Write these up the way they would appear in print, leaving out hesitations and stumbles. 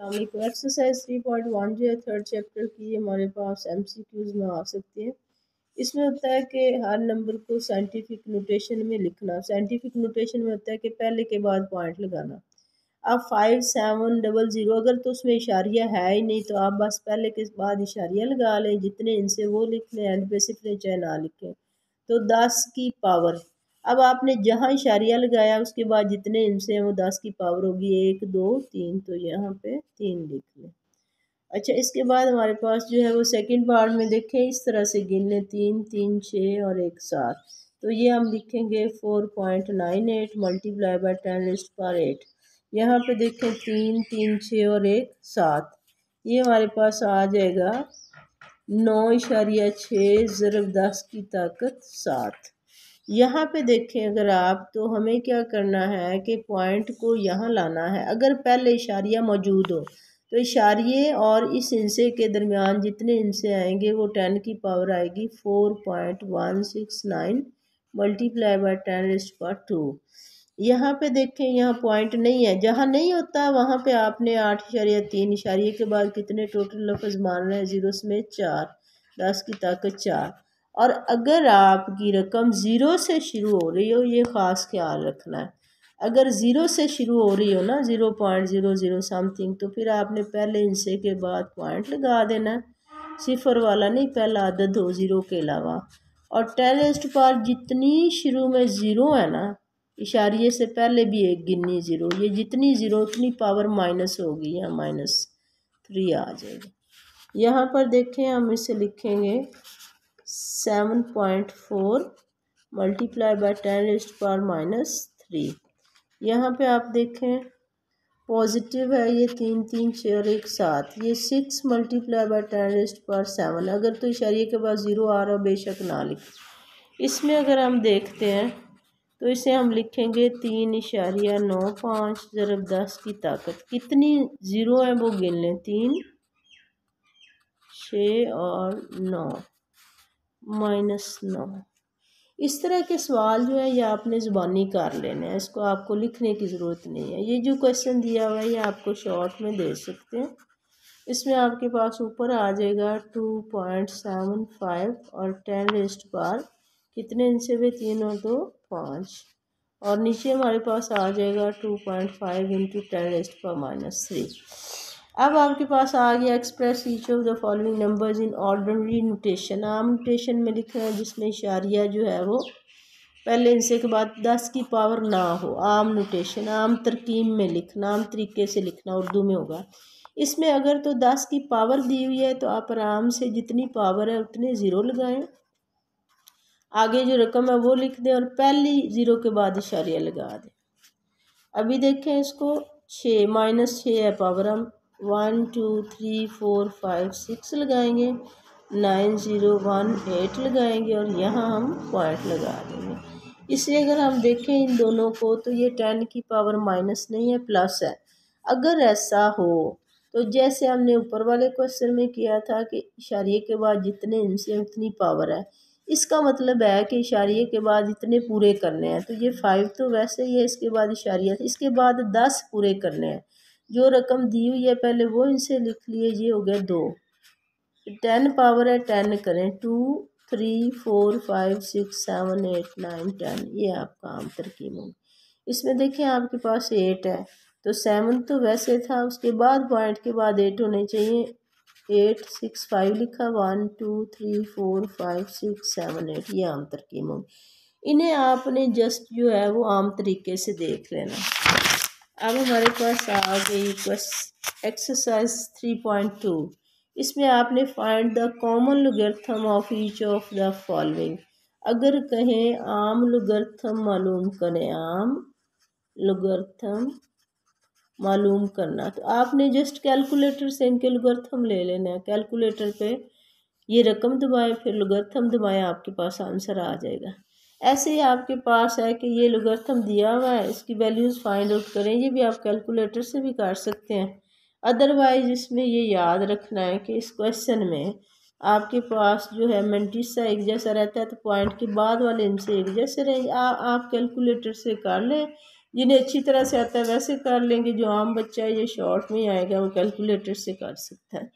Exercise 3.1 जो है third chapter की हमारे पास एमसीक्यूज में आ सकती है। इसमें होता है कि हर नंबर को साइंटिफिक नोटेशन में लिखना। साइंटिफिक नोटेशन में होता है कि पहले के बाद पॉइंट लगाना। अब 5700 अगर तो उसमें इशारिया है ही नहीं तो आप बस पहले के बाद इशारिया लगा लें, जितने इनसे वो लिख लें, एंड पे सिर्फ चाहे ना लिखें। तो 10 की पावर, अब आपने जहाँ इशारिया लगाया उसके बाद जितने इनसे हैं वो 10 की पावर होगी 1 2 3, तो यहाँ पे 3 लिख लें। अच्छा, इसके बाद हमारे पास जो है वो सेकंड पार्ट में देखें, इस तरह से गिन लें 3 3 6 और 1 7। तो ये हम लिखेंगे 4.98 मल्टीप्लाई बाय 10⁻8। यहाँ पे देखें 3 3 6 और 1 7, ये हमारे पास आ जाएगा 9.6 ज़रब 10 की ताकत 7। यहाँ पे देखें अगर आप, तो हमें क्या करना है कि पॉइंट को यहाँ लाना है। अगर पहले इशारिया मौजूद हो तो इशारिये और इस इंसे के दरमियान जितने इंसे आएंगे वो 10 की पावर आएगी 4.169 मल्टीप्लाई बाय 10⁻²। यहाँ पे देखें, यहाँ पॉइंट नहीं है, जहाँ नहीं होता वहाँ पे आपने 8.3 इशारिये के बाद कितने टोटल लफ्ज़ मान रहे हैं, 0 समेत 4, 10 की ताकत 4। और अगर आपकी रकम 0 से शुरू हो रही हो, ये ख़ास ख्याल रखना है, अगर 0 से शुरू हो रही हो ना 0.00 समथिंग, तो फिर आपने पहले इनसे के बाद पॉइंट लगा देना है, सिफर वाला नहीं, पहला अदद हो 0 के अलावा। और 10⁻, जितनी शुरू में 0 है ना, इशारिये से पहले भी एक गिननी 0, ये जितनी 0 उतनी पावर माइनस होगी, या -3 आ जाएगी। यहाँ पर देखें, हम इसे लिखेंगे 7.4 मल्टीप्लाई बाय 10⁻⁻3। यहाँ पे आप देखें पॉजिटिव है, ये 3 3 6 और 1 7, ये 6 मल्टीप्लाई बाय 10⁻7। अगर तो इशारिये के बाद 0 आ रहा बेशक ना लिखें। इसमें अगर हम देखते हैं तो इसे हम लिखेंगे 3.95 ज़रब 10 की ताकत, कितनी 0 है वो गिन लें, 3 6 और 9 -9। इस तरह के सवाल जो है ये आपने ज़ुबानी कर लेने हैं, इसको आपको लिखने की ज़रूरत नहीं है। ये जो क्वेश्चन दिया हुआ है ये आपको शॉर्ट में दे सकते हैं। इसमें आपके पास ऊपर आ जाएगा 2.75 और 10⁻, कितने इनसे हुए, 3 और 2 5, और नीचे हमारे पास आ जाएगा 2.5 इंटू 10⁻⁻3। अब आपके पास आ गया express each of the following numbers in ordinary notation. आम नोटेशन में लिखना है जिसमें इशारिया जो है वो पहले इनसे के बाद 10 की पावर ना हो। आम नोटेशन, आम तरकीब में लिखना, आम तरीके से लिखना, उर्दू में होगा। इसमें अगर तो 10 की पावर दी हुई है तो आप आराम से जितनी पावर है उतने 0 लगाएं, आगे जो रकम है वो लिख दें और पहली 0 के बाद इशारिया लगा दें। अभी देखें इसको, 6 -6 है पावर, हम 1 2 3 4 5 6 लगाएंगे, 9 0 1 8 लगाएंगे और यहाँ हम पॉइंट लगा देंगे। इसलिए अगर हम देखें इन दोनों को तो ये 10 की पावर माइनस नहीं है, प्लस है। अगर ऐसा हो तो जैसे हमने ऊपर वाले क्वेश्चन में किया था कि इशारिये के बाद जितने इनसे उतनी पावर है, इसका मतलब है कि इशारिये के बाद इतने पूरे करने हैं। तो ये 5 तो वैसे ही है, इसके बाद इशारिया, इसके बाद 10 पूरे करने हैं। जो रकम दी हुई है पहले वो इनसे लिख लिए, ये हो गया 2, 10 पावर है 10 करें, 2 3 4 5 6 7 8 9 10, ये आपका आम तरकीब होगी। इसमें देखें आपके पास 8 है तो 7 तो वैसे था, उसके बाद पॉइंट के बाद 8 होने चाहिए, 8 6 5 लिखा, 1 2 3 4 5 6 7 8, ये आम तरकीब होगी। इन्हें आपने जस्ट जो है वो आम तरीके से देख लेना। अब हमारे पास आ गई एक्सरसाइज 3.2। इसमें आपने find the common logarithm of each of the following. अगर कहें आम लोगरिथम मालूम करें, आम लोगरिथम मालूम करना, तो आपने जस्ट कैलकुलेटर से इनके लोगरिथम ले लेना है। कैलकुलेटर पे ये रकम दबाएं, फिर लोगरिथम दबाएं, आपके पास आंसर आ जाएगा। ऐसे ही आपके पास है कि ये लोगरिथम दिया हुआ है, इसकी वैल्यूज़ फाइंड आउट करें, ये भी आप कैलकुलेटर से भी कर सकते हैं। अदरवाइज इसमें ये याद रखना है कि इस क्वेश्चन में आपके पास जो है मेंटिसा एक जैसा रहता है, तो पॉइंट के बाद वाले इनसे एक जैसे रहेंगे। आप कैलकुलेटर से कर लें, जिन्हें अच्छी तरह से आता है वैसे कर लेंगे, जो आम बच्चा है ये शॉर्ट में आएगा वो कैलकुलेटर से कर सकता है।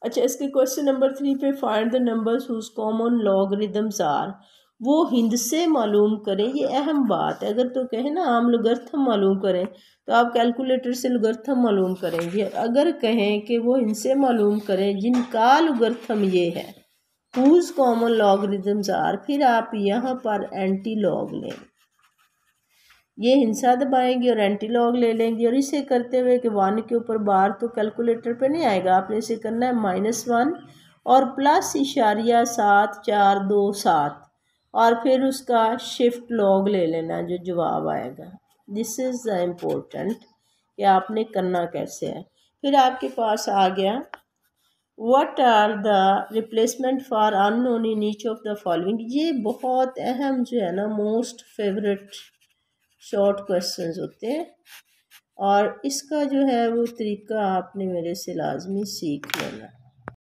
अच्छा, इसके क्वेश्चन नंबर 3 पे find the numbers whose common logarithms are, वो हिंद से मालूम करें। ये अहम बात है। अगर तो कहें ना हम लोगर्थम मालूम करें तो आप कैलकुलेटर से लोगर्थम मालूम करेंगे। अगर कहें कि वो हिंद से मालूम करें जिनका लोगर्थम ये है, हुज कॉमन लॉगरिदम्स आर, फिर आप यहाँ पर एंटी लॉग लें, ये हिंसा दबाएंगे और एंटी लॉग ले लेंगे। और इसे करते हुए कि 1 के ऊपर बार तो कैलकुलेटर पे नहीं आएगा, आपने इसे करना है -1 और +742 और फिर उसका शिफ्ट लॉग ले लेना जो जवाब आएगा। दिस इज़ द इम्पोर्टेंट कि आपने करना कैसे है। फिर आपके पास आ गया what are the replacement for unknown in each of the following. ये बहुत अहम जो है ना, मोस्ट फेवरेट शॉर्ट क्वेश्चंस होते हैं और इसका जो है वो तरीका आपने मेरे से लाजमी सीख लेना।